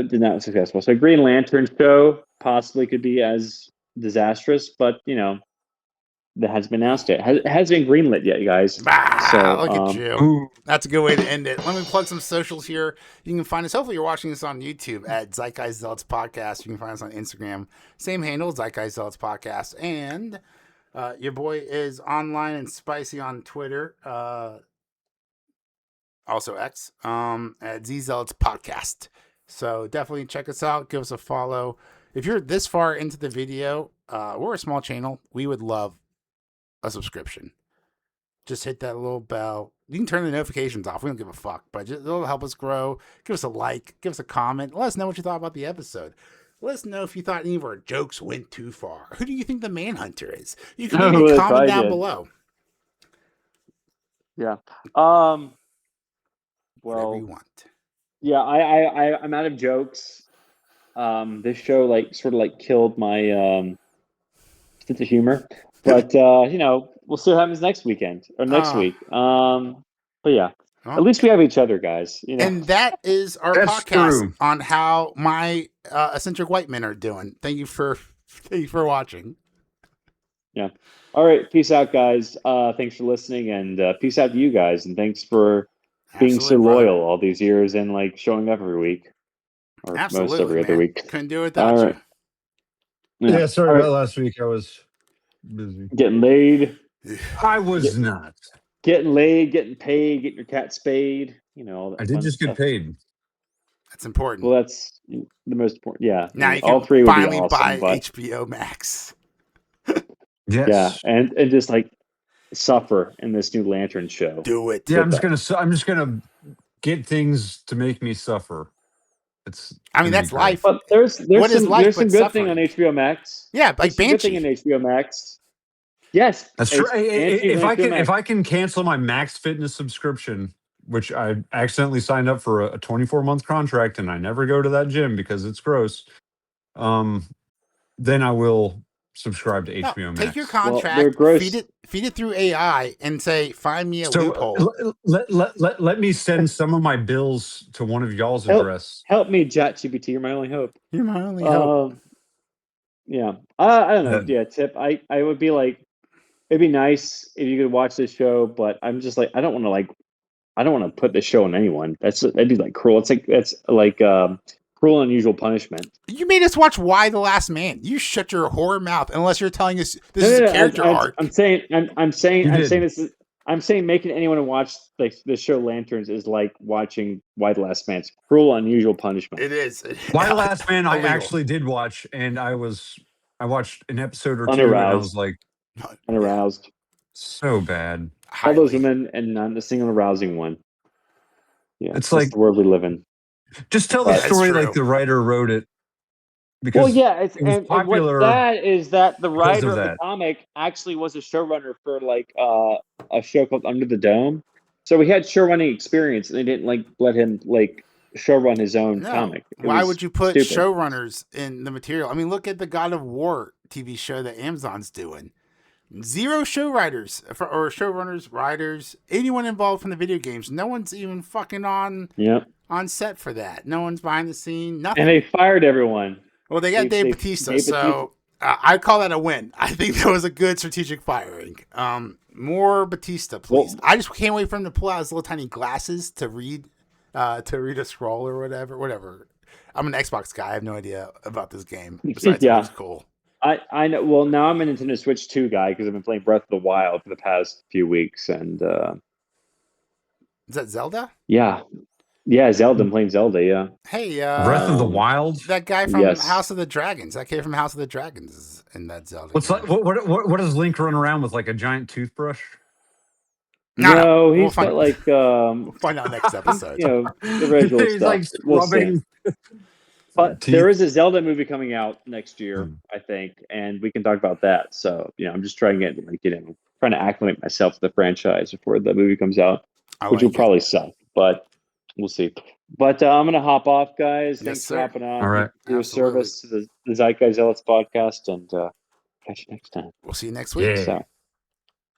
did not successful. So Green Lantern show possibly could be as disastrous, but that hasn't been announced yet. It hasn't been greenlit yet, you guys. Look at you. That's a good way to end it. Let me plug some socials here. You can find us. Hopefully, you're watching this on YouTube at Zeitgeist Zealots Podcast. You can find us on Instagram. Same handle, Zeitgeist Zealots Podcast. And your boy is online and spicy on Twitter. Also X. At Z Zealots Podcast. So definitely check us out. Give us a follow. If you're this far into the video, we're a small channel. We would love a subscription. Just hit that little bell. You can turn the notifications off. We don't give a fuck, but it'll help us grow. Give us a like. Give us a comment. Let us know what you thought about the episode. Let us know if you thought any of our jokes went too far. Who do you think the Manhunter is? You can leave a comment down below. Yeah. Well, whatever you want. Yeah, I'm out of jokes. This show sort of killed my sense of humor. But we'll see what happens next weekend or next week. But yeah. At least we have each other, guys. And that is our podcast on how my eccentric white men are doing. Thank you for watching. Yeah. All right. Peace out, guys. Thanks for listening, and peace out to you guys, and thanks for being so loyal all these years and like showing up every week, or most every other week. Couldn't do it without you. Yeah, sorry about last week. I was busy. Getting laid. I was not. Getting laid, getting paid, getting your cat spayed. You know, all that I did just stuff. get paid. That's important. Well, that's the most important. Yeah. Now you all can three would be finally awesome, buy but HBO Max. Yes. Yeah, and just like suffer in this new Lantern show. Do it. Yeah, I'm just gonna get things to make me suffer. That's life. But there's some good thing on HBO Max. Yeah, like Banshee. Good thing in HBO Max. Yes, that's true. If I can cancel my Max Fitness subscription, which I accidentally signed up for a 24-month contract, and I never go to that gym because it's gross. Then I will subscribe to HBO Max. Take your contract, feed it through AI, and say, find me a loophole. Let me send some of my bills to one of y'all's address. Help me, ChatGPT. You're my only hope. You're my only hope. Yeah, I don't know. Yeah, Tip. I would be like, it'd be nice if you could watch this show, but I'm just like, I don't want to put this show on anyone. That'd be like cruel. That's like cruel and unusual punishment. You made us watch Y the Last Man. You shut your horror mouth unless you're telling us this is a character arc. I'm saying making anyone watch like the show Lanterns is like watching Y the Last Man. It's cruel and unusual punishment. It is. Y the Last Man I actually did watch, and I watched an episode or two, and I was like unaroused. So bad. All those women and not a single arousing one. Yeah, it's like the world we live in. Just tell the story like the writer wrote it. Because it was popular. And what that is that the writer of the comic actually was a showrunner for like a show called Under the Dome. So he had showrunning experience, and they didn't like let him like showrun his own comic. Why would you put showrunners in the material? I mean, look at the God of War TV show that Amazon's doing. 0 show writers or showrunners, writers, anyone involved from the video games. No one's even fucking on set for that. No one's behind the scene. Nothing. And they fired everyone. Well, they got Dave Bautista, so I call that a win. I think that was a good strategic firing. More Bautista, please. I just can't wait for him to pull out his little tiny glasses to read a scroll or whatever. I'm an Xbox guy. I have no idea about this game. Besides, it's cool. I know. Well, now I'm a Nintendo Switch 2 guy because I've been playing Breath of the Wild for the past few weeks, and is that Zelda? Yeah, Zelda. I'm playing Zelda. Yeah. Hey, Breath of the Wild. That guy from House of the Dragons. That kid from House of the Dragons is in that Zelda. What does Link run around with, like a giant toothbrush? No, he's got like we'll find out next episode. The regular he's stuff. Like scrubbing. But there is a Zelda movie coming out next year, I think, and we can talk about that. So, I'm just trying to trying to acclimate myself to the franchise before the movie comes out, which will probably suck, but we'll see. But I'm going to hop off, guys. Thanks for hopping on. All right. Do a service to the Zeitgeist Zealots podcast, and catch you next time. We'll see you next week. Yeah. So.